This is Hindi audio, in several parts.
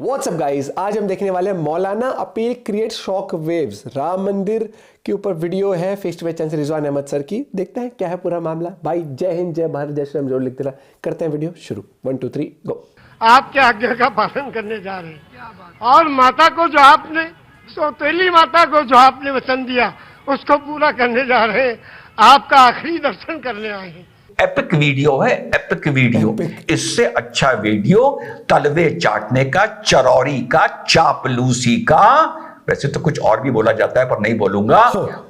व्हाट्सअप गाइस, आज हम देखने वाले हैं मौलाना appeal create shock waves. Ram मंदिर के ऊपर वीडियो है फेस टू फेस चैनल से रिजवान अहमद सर की। देखते हैं क्या है पूरा मामला। भाई जय हिंद, जय भारत, जय श्री राम जरूर लिखते रहा। करते हैं वीडियो शुरू। 1 2 3 गो। आपके आज्ञा का पालन करने जा रहे हैं और माता को जो आपने सौतेली माता को जो आपने वचन दिया उसको पूरा करने जा रहे हैं। आपका आखिरी दर्शन करने आए हैं। एपिक वीडियो है, एपिक वीडियो। इससे अच्छा वीडियो तलवे चाटने का, चरौरी का, चापलूसी का, वैसे तो कुछ और भी बोला जाता है पर नहीं बोलूंगा,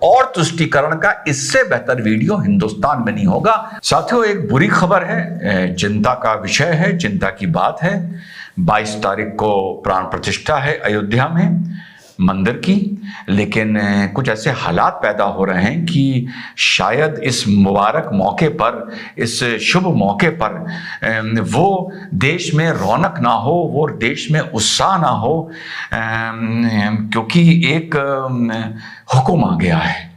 और तुष्टीकरण का इससे बेहतर वीडियो हिंदुस्तान में नहीं होगा। साथियों, एक बुरी खबर है, चिंता का विषय है, चिंता की बात है। 22 तारीख को प्राण प्रतिष्ठा है अयोध्या में मंदिर की, लेकिन कुछ ऐसे हालात पैदा हो रहे हैं कि शायद इस मुबारक मौके पर, इस शुभ मौके पर वो देश में रौनक ना हो, वो देश में उत्साह ना हो, क्योंकि एक हुक्म आ गया है।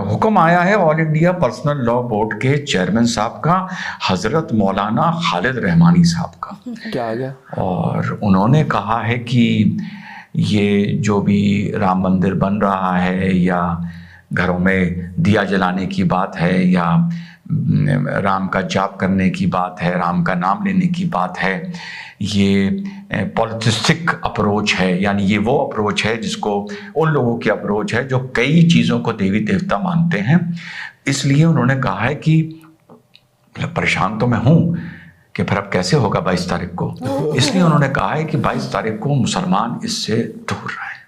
हुक्म आया है all India personal law board के चेयरमैन साहब का, हजरत मौलाना खालिद रहमानी साहब का। क्या आ गया? और उन्होंने कहा है कि ये जो भी राम मंदिर बन रहा है, या घरों में दिया जलाने की बात है, या राम का जाप करने की बात है, राम का नाम लेने की बात है, ये पॉलिटिस्टिक अप्रोच है। यानी ये वो अप्रोच है जिसको, उन लोगों की अप्रोच है जो कई चीज़ों को देवी देवता मानते हैं। इसलिए उन्होंने कहा है कि परेशान तो मैं हूँ कि फिर अब कैसे होगा 22 तारीख को, इसलिए उन्होंने कहा है कि 22 तारीख को मुसलमान इससे दूर रहें।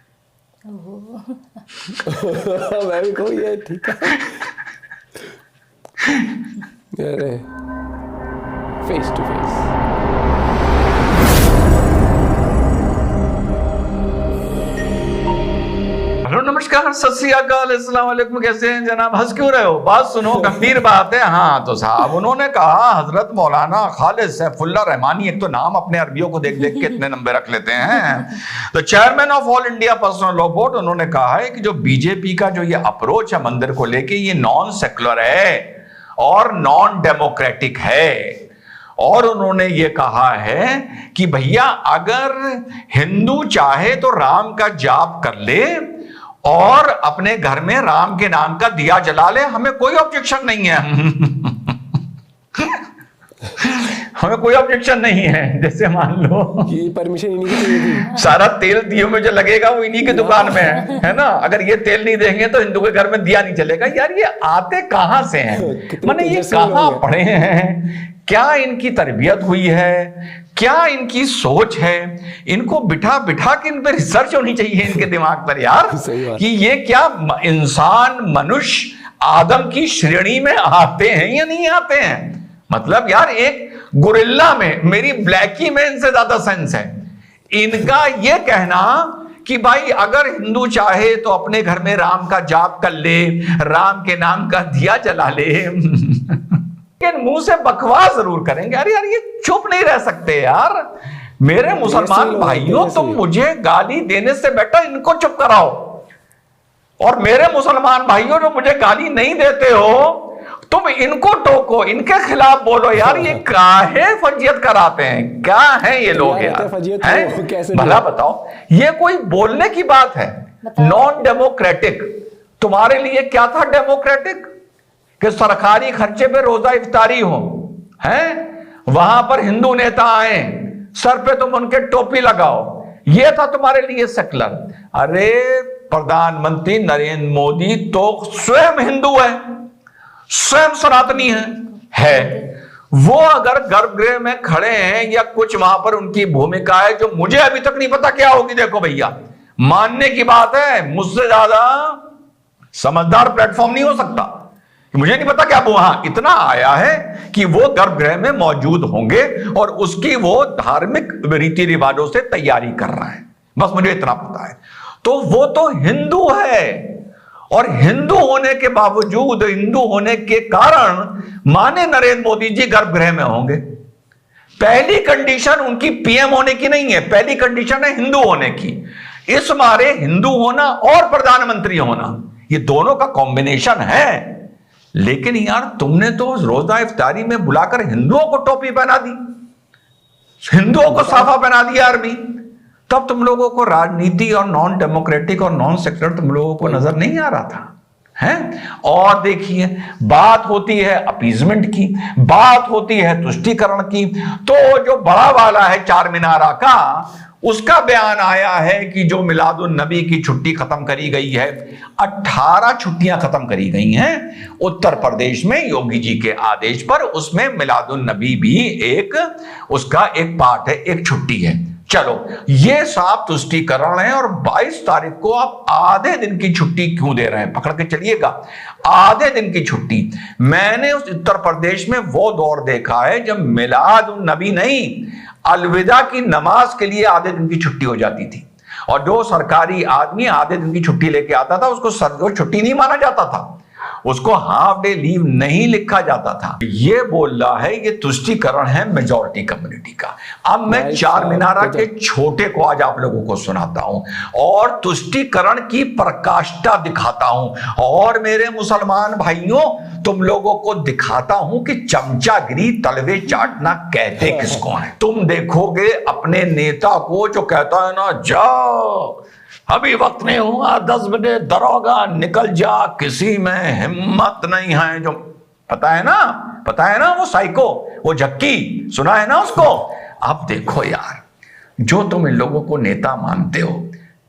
मैं भी कहूँ ये ठीक है। अरे फेस टू फेस। हेलो, नमस्कार, सत श्री अकाल, अस्सलाम वालेकुम। कैसे हैं जनाब? हंस क्यों रहे हो? बात सुनो, गंभीर बात है। हाँ तो साहब, उन्होंने कहा हजरत मौलाना खालिद सैफुल्लाह रहमानी, एक तो नाम अपने अरबियों को देख देख के इतने नंबर रख लेते हैं, तो chairman of all India personal law board, उन्होंने कहा है कि जो बीजेपी का जो ये अप्रोच है मंदिर को लेके, ये नॉन सेक्युलर है और नॉन डेमोक्रेटिक है। और उन्होंने ये कहा है कि भैया अगर हिंदू चाहे तो राम का जाप कर ले और अपने घर में राम के नाम का दिया जला ले, हमें कोई ऑब्जेक्शन नहीं है। हमें कोई ऑब्जेक्शन नहीं है। जैसे मान लो ये परमिशन इन्हीं की चाहिए थी। सारा तेल दियो में जो लगेगा वो इन्हीं की दुकान में है ना। अगर ये तेल नहीं देंगे तो हिंदू के घर में दिया नहीं चलेगा। यार ये आते कहां से हैं? माने ये कहां पढ़े हैं? क्या इनकी तरबियत हुई है? क्या इनकी सोच है? इनको बिठा बिठा के इन पर रिसर्च होनी चाहिए इनके दिमाग पर यार, कि ये क्या इंसान, मनुष्य, आदम की श्रेणी में आते हैं या नहीं आते हैं। मतलब यार, एक गुरिल्ला में, मेरी ब्लैकी में इनसे ज्यादा सेंस है। इनका ये कहना कि भाई अगर हिंदू चाहे तो अपने घर में राम का जाप कर ले, राम के नाम का दिया जला ले, लेकिन मुंह से बकवास जरूर करेंगे। अरे यार, ये चुप नहीं रह सकते यार। मेरे मुसलमान भाइयों, तुम मुझे गाली देने से बेटर इनको चुप कराओ। और मेरे मुसलमान भाइयों जो मुझे गाली नहीं देते हो, तुम इनको टोको, इनके खिलाफ बोलो। यार ये काहे फजीयत कराते हैं? क्या है ये लोग यार? भला बताओ, ये कोई बोलने की बात है? Non democratic. तुम्हारे लिए क्या था डेमोक्रेटिक? कि सरकारी खर्चे पे रोजा इफ्तारी हो, हैं? वहां पर हिंदू नेता आए, सर पे तुम उनके टोपी लगाओ, ये था तुम्हारे लिए सेक्युलर। अरे प्रधानमंत्री नरेंद्र मोदी तो स्वयं हिंदू है, स्वयं सनातनी है। वो अगर गर्भगृह में खड़े हैं या कुछ वहां पर उनकी भूमिका है जो मुझे अभी तक नहीं पता क्या होगी। देखो भैया, मानने की बात है, मुझसे ज्यादा समझदार प्लेटफॉर्म नहीं हो सकता। मुझे नहीं पता क्या वो, हाँ इतना आया है कि वो गर्भगृह में मौजूद होंगे और उसकी वो धार्मिक रीति रिवाजों से तैयारी कर रहा है, बस मुझे इतना पता है। तो वो तो हिंदू है, और हिंदू होने के बावजूद, हिंदू होने के कारण माने नरेंद्र मोदी जी गर्भगृह में होंगे। पहली कंडीशन उनकी पीएम होने की नहीं है, पहली कंडीशन है हिंदू होने की। इस मारे हिंदू होना और प्रधानमंत्री होना, ये दोनों का कॉम्बिनेशन है। लेकिन यार, तुमने तो रोजा इफ्तारी में बुलाकर हिंदुओं को टोपी पहना दी, हिंदुओं को साफा पहना दिया अरबी, तब तुम लोगों को राजनीति और नॉन डेमोक्रेटिक और नॉन सेक्युलर तुम लोगों को नजर नहीं आ रहा था है। और देखिए, बात होती है अपीजमेंट की, बात होती है तुष्टीकरण की, तो जो बड़ा वाला है चार मीनारा का, उसका बयान आया है कि जो मिलादुन नबी की छुट्टी खत्म करी गई है, 18 छुट्टियां खत्म करी गई हैं उत्तर प्रदेश में योगी जी के आदेश पर। उसमें मिलादुन नबी भी एक उसका एक पार्ट है, एक छुट्टी है। चलो, ये साफ तुष्टीकरण है। और 22 तारीख को आप आधे दिन की छुट्टी क्यों दे रहे हैं? पकड़ के चलिएगा, आधे दिन की छुट्टी। मैंने उस उत्तर प्रदेश में वो दौर देखा है जब मिलादुन नबी नहीं, अलविदा की नमाज के लिए आधे दिन की छुट्टी हो जाती थी। और जो सरकारी आदमी आधे दिन की छुट्टी लेके आता था उसको छुट्टी नहीं माना जाता था, उसको हाफ डे लीव नहीं लिखा जाता था। ये बोल रहा है, ये तुष्टीकरण है मेजॉरिटी कम्युनिटी का। अब मैं चार मीनारा के छोटे को आज आप लोगों को सुनाता हूं और तुष्टीकरण की प्रकाष्ठा दिखाता हूं। और मेरे मुसलमान भाइयों, तुम लोगों को दिखाता हूं कि चमचागिरी, तलवे चाटना कहते किसको है। तुम देखोगे अपने नेता को जो कहता है ना, जाओ अभी वक्त नहीं हुआ, 10 बजे दरोगा निकल जा, किसी में हिम्मत नहीं है, जो पता है ना वो साइको, वो झक्की, सुना है ना उसको। अब देखो यार, जो तुम इन लोगों को नेता मानते हो,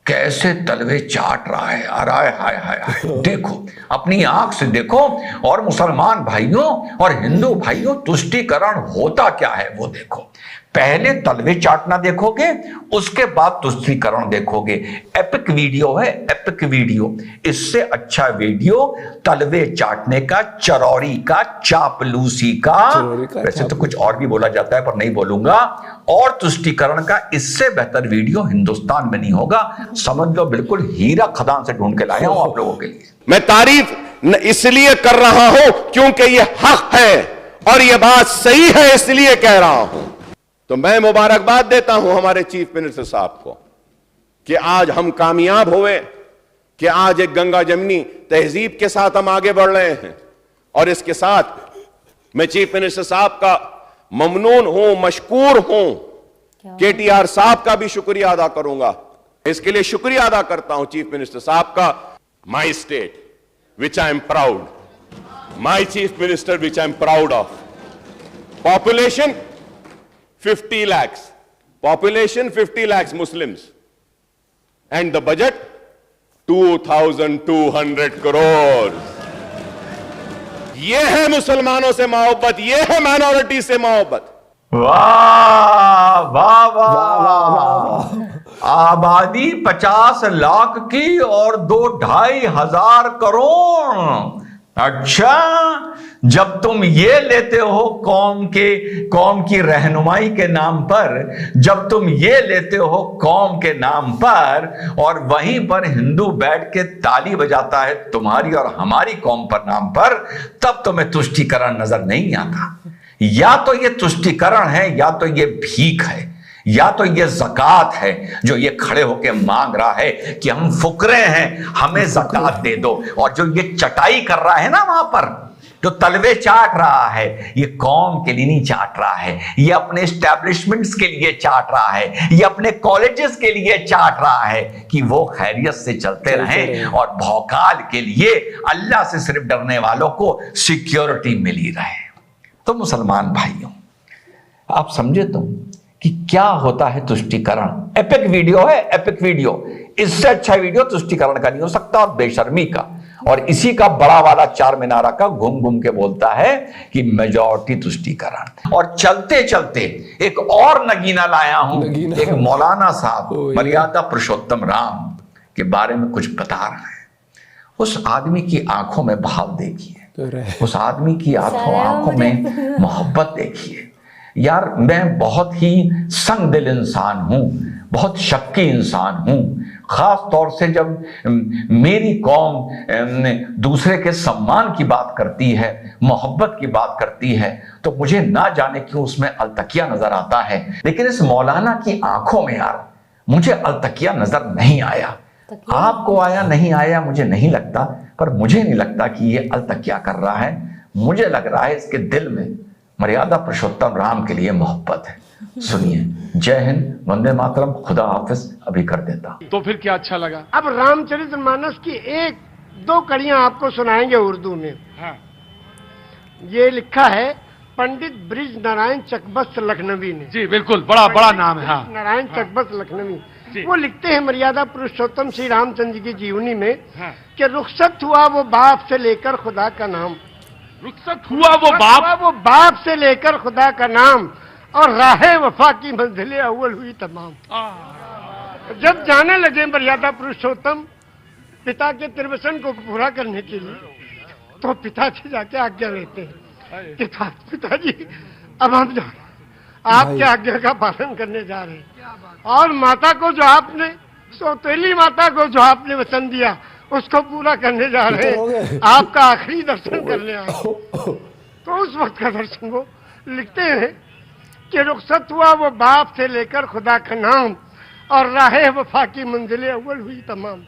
कैसे तलवे चाट रहा है। अरे हाय हाय हाय, देखो, अपनी आंख से देखो। और मुसलमान भाइयों और हिंदू भाइयों, तुष्टीकरण होता क्या है वो देखो। पहले तलवे चाटना देखोगे, उसके बाद तुष्टीकरण देखोगे। एपिक वीडियो है, एपिक वीडियो। इससे अच्छा वीडियो तलवे चाटने का, चरौरी का, चापलूसी का, वैसे तो कुछ और भी बोला जाता है पर नहीं बोलूंगा, और तुष्टीकरण का इससे बेहतर वीडियो हिंदुस्तान में नहीं होगा। समझ लो, बिल्कुल हीरा खदान से ढूंढ के लाया हूं आप लोगों के लिए। मैं तारीफ इसलिए कर रहा हूं क्योंकि यह हक है और यह बात सही है, इसलिए कह रहा हूं। तो मैं मुबारकबाद देता हूं हमारे चीफ मिनिस्टर साहब को कि आज हम कामयाब हुए, कि आज एक गंगा जमनी तहजीब के साथ हम आगे बढ़ रहे हैं। और इसके साथ मैं चीफ मिनिस्टर साहब का ममनून हूं, मशकूर हूं। केटीआर साहब का भी शुक्रिया अदा करूंगा। इसके लिए शुक्रिया अदा करता हूं चीफ मिनिस्टर साहब का। My state which I am proud, my chief minister which I am proud of, population 50 lakhs, population 50 lakhs Muslims, and the budget 2,200 crores. ये है मुसलमानों से मोहब्बत, ये है माइनॉरिटी से मोहब्बत। वाह वाह वाह। आबादी 50 लाख की और 2-2.5 करोड़। अच्छा, जब तुम ये लेते हो कौम की रहनुमाई के नाम पर, जब तुम ये लेते हो कौम के नाम पर, और वहीं पर हिंदू बैठ के ताली बजाता है तुम्हारी और हमारी कौम पर नाम पर, तब तुम्हें तुष्टीकरण नजर नहीं आता। या तो ये तुष्टीकरण है, या तो ये भीख है, या तो ये ज़कात है जो ये खड़े होके मांग रहा है कि हम फुकरे हैं, हमें ज़कात दे दो। और जो ये चटाई कर रहा है ना वहां पर, जो तलवे चाट रहा है, ये कौम के लिए नहीं चाट रहा है, ये अपने एस्टैब्लिशमेंट्स के लिए चाट रहा है, ये अपने कॉलेजेस के लिए चाट रहा है कि वो खैरियत से चलते रहें और भौकाल के लिए अल्लाह से सिर्फ डरने वालों को सिक्योरिटी मिली रहे। तो मुसलमान भाइयों, आप समझे तुम कि क्या होता है तुष्टीकरण। एपिक वीडियो है, एपिक वीडियो। इससे अच्छा वीडियो तुष्टीकरण का नहीं हो सकता, और बेशर्मी का। और इसी का बड़ा वाला चार मीनारा का घूम घूम के बोलता है कि मेजॉरिटी तुष्टीकरण। और चलते चलते एक और नगीना लाया हूं, एक मौलाना साहब मर्यादा पुरुषोत्तम राम के बारे में कुछ बता रहे हैं। उस आदमी की आंखों में भाव देखिए, उस आदमी की आंखों में मोहब्बत देखिए। यार, मैं बहुत ही संग दिल इंसान हूं, बहुत शक्की इंसान हूं। खास तौर से जब मेरी कौम दूसरे के सम्मान की बात करती है, मोहब्बत की बात करती है, तो मुझे ना जाने क्यों उसमें अलतकिया नजर आता है। लेकिन इस मौलाना की आंखों में यार मुझे अलतकिया नजर नहीं आया। आपको आया नहीं आया मुझे नहीं लगता, पर मुझे नहीं लगता कि ये अलतकिया कर रहा है। मुझे लग रहा है इसके दिल में मर्यादा पुरुषोत्तम राम के लिए मोहब्बत है। सुनिए, जय हिंद, वंदे मातरम, खुदा हाफिज अभी कर देता। तो फिर क्या अच्छा लगा? अब रामचरितमानस की एक दो कड़ियां आपको सुनाएंगे उर्दू में। हाँ। ये लिखा है पंडित ब्रिज नारायण चकबस्त लखनवी ने। जी बिल्कुल, बड़ा बड़ा नाम है। हाँ। नारायण चकबस्त लखनवी, वो लिखते हैं मर्यादा पुरुषोत्तम श्री रामचंद्र जी की जीवनी में कि रुखसत हुआ वो बाप से लेकर खुदा का नाम, रुखसत हुआ वो बाप से लेकर खुदा का नाम, और राहे वफा की मंजिलें अव्वल हुई तमाम। जब जाने लगे मर्यादा पुरुषोत्तम पिता के त्रिवसन को पूरा करने के लिए, तो पिताजी जाके आज्ञा लेते हैं कि पिताजी अब हम आपकी आज्ञा का पालन करने जा रहे हैं, और माता को जो आपने सौतेली माता को जो आपने वचन दिया उसको पूरा करने जा रहे हैं, आपका आखिरी दर्शन करने आए। तो उस वक्त का दर्शन वो लिखते हैं कि रुखसत हुआ वो बाप से लेकर खुदा का नाम, और राहे वफा की मंजिलें अव्वल हुई तमाम।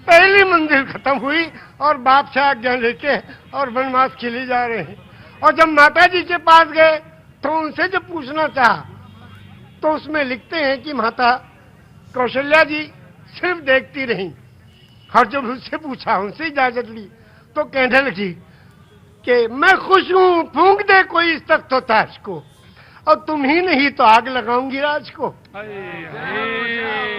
पहली मंजिल खत्म हुई और बाप से आज्ञा लेके और वनवास के लिए जा रहे हैं। और जब माता जी के पास गए तो उनसे जब पूछना चाहा तो उसमें लिखते हैं कि माता कौशल्या जी सिर्फ देखती रही, और जब उनसे पूछा, उनसे इजाजत ली, तो कहने लगी कि मैं खुश हूं, फूंक दे कोई इस तख्त तो ताज को, और तुम ही नहीं तो आग लगाऊंगी राज को।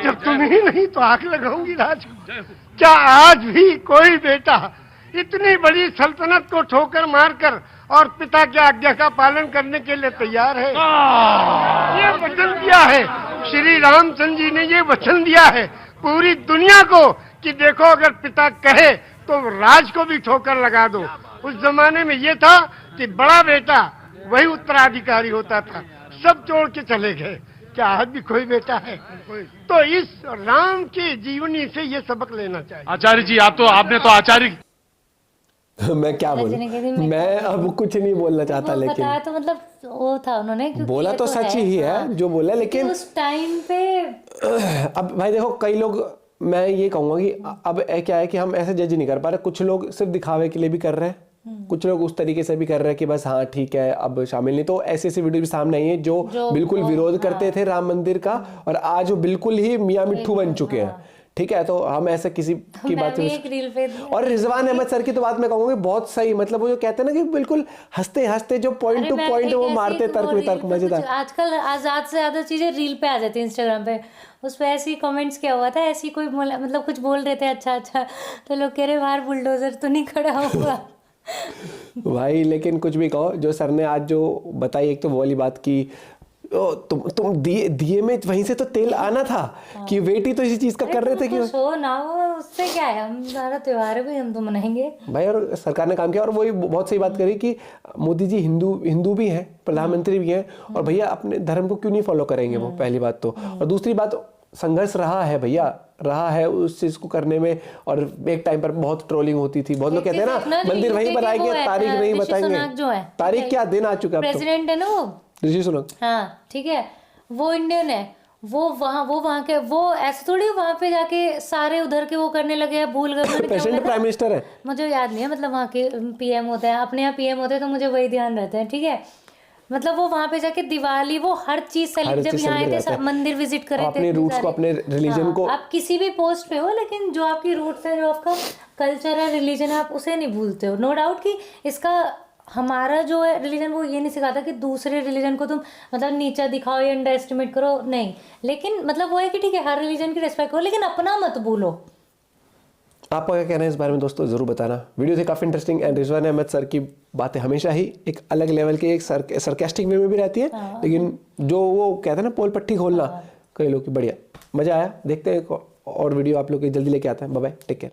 जब तुम ही नहीं तो आग लगाऊंगी राज को। क्या आज भी कोई बेटा इतनी बड़ी सल्तनत को ठोकर मारकर और पिता की आज्ञा का पालन करने के लिए तैयार है? ये वचन दिया है श्री रामचंद्र जी ने, ये वचन दिया है पूरी दुनिया को कि देखो अगर पिता कहे तो राज को भी ठोकर लगा दो। उस जमाने में ये था कि बड़ा बेटा वही उत्तराधिकारी होता था, सब छोड़ के चले गए। क्या आज भी कोई बेटा है? तो इस राम की जीवनी से ये सबक लेना चाहिए। आचार्य जी, आपने तो आचार्य मैं क्या बोलूं, मैं अब कुछ नहीं बोलना चाहता, लेकिन बताया तो मतलब वो था उन्होंने बोला तो सच ही है जो बोला, लेकिन उस टाइम पे अब भाई देखो, कई लोग, मैं ये कहूंगा कि अब क्या है कि हम ऐसे जज नहीं कर पा रहे। कुछ लोग सिर्फ दिखावे के लिए भी कर रहे हैं, कुछ लोग उस तरीके से भी कर रहे हैं कि बस हाँ ठीक है अब शामिल नहीं। तो ऐसी ऐसी वीडियो भी सामने आई है जो बिल्कुल विरोध करते थे राम मंदिर का, और आज वो बिल्कुल ही मियां मिट्ठू बन चुके हैं। ठीक है, तो हम ऐसे किसी की बात और रिजवान अहमद सर की तो बात मैं कहूंगा बहुत सही, मतलब वो जो कहते हैं ना कि बिल्कुल हंसते हंसते जो पॉइंट टू पॉइंट वो मारते तर्क वितर्क मजेदार। आजकल आजाद से ज्यादा चीजें रील पे आ जाती है इंस्टाग्राम पे, उस पे ऐसी कमेंट्स क्या हुआ था, ऐसी कोई मतलब कुछ बोल रहे थे अच्छा तो लोग कह रहे बाहर बुलडोजर तो नहीं खड़ा हुआ। भाई लेकिन कुछ भी कहो, जो सर ने आज जो बताई, एक तो वो वाली बात की तुम दिए में वहीं से तो तेल आना था कि वेट ही तो इसी चीज का कर रहे थे कि हो ना हो, उससे क्या है, हमारा त्योहार भी हम तो मनाएंगे भाई। और सरकार ने काम किया, और वही बहुत सही बात करी कि मोदी जी हिंदू भी हैं, प्रधानमंत्री भी हैं, और भैया अपने धर्म को क्यों नहीं फॉलो करेंगे वो, पहली बात तो। और दूसरी बात, संघर्ष रहा है भैया, रहा है उस चीज को करने में, और एक टाइम पर बहुत ट्रोलिंग होती थी, बहुत लोग कहते हैं ना मंदिर वहीं बनाएंगे, तारीख नहीं बताएंगे। तारीख क्या दिन आ चुका है, प्रेसिडेंट है ना वो ऋषि सुनक, हाँ ठीक है, वो इंडियन है, वो वहाँ के, वो ऐसे थोड़ी वहाँ पे जाके सारे उधर के वो करने लगे हैं, भूल गए प्रेसिडेंट प्राइम मिनिस्टर है, मुझे याद नहीं है, मतलब वहाँ के पीएम होते हैं, अपने यहाँ पीएम होते हैं, तो मुझे वही ध्यान रहता है। ठीक है, मतलब वो वहाँ पे जाके दिवाली वो हर चीज जब यहाँ आए थे मंदिर विजिट करे थे, अपने रूट्स को, अपने रिलीजन को, आप किसी भी पोस्ट पे हो, लेकिन जो आपकी रूट्स है, जो आपका कल्चर है, रिलीजन है, आप उसे नहीं भूलते हो। नो डाउट कि इसका हमारा जो है रिलीजन वो ये नहीं सिखाता कि दूसरे रिलीजन को तुम मतलब नीचा दिखाओ या अंडर एस्टिमेट करो, नहीं, लेकिन मतलब वो है कि ठीक है हर रिलीजन की रिस्पेक्ट करो, लेकिन अपना मत भूलो। आपका क्या कहना है इस बारे में दोस्तों, जरूर बताना। वीडियो थी काफी interesting, and Rizwan Ahmed sir की बातें हमेशा ही एक अलग लेवल के, एक सरकास्टिक वे में भी रहती है, लेकिन जो वो कहते हैं ना पोल पट्टी खोलना, कई लोग की बढ़िया मजा आया। देखते हैं और वीडियो आप लोग की जल्दी लेके आता है। Bye bye, take care.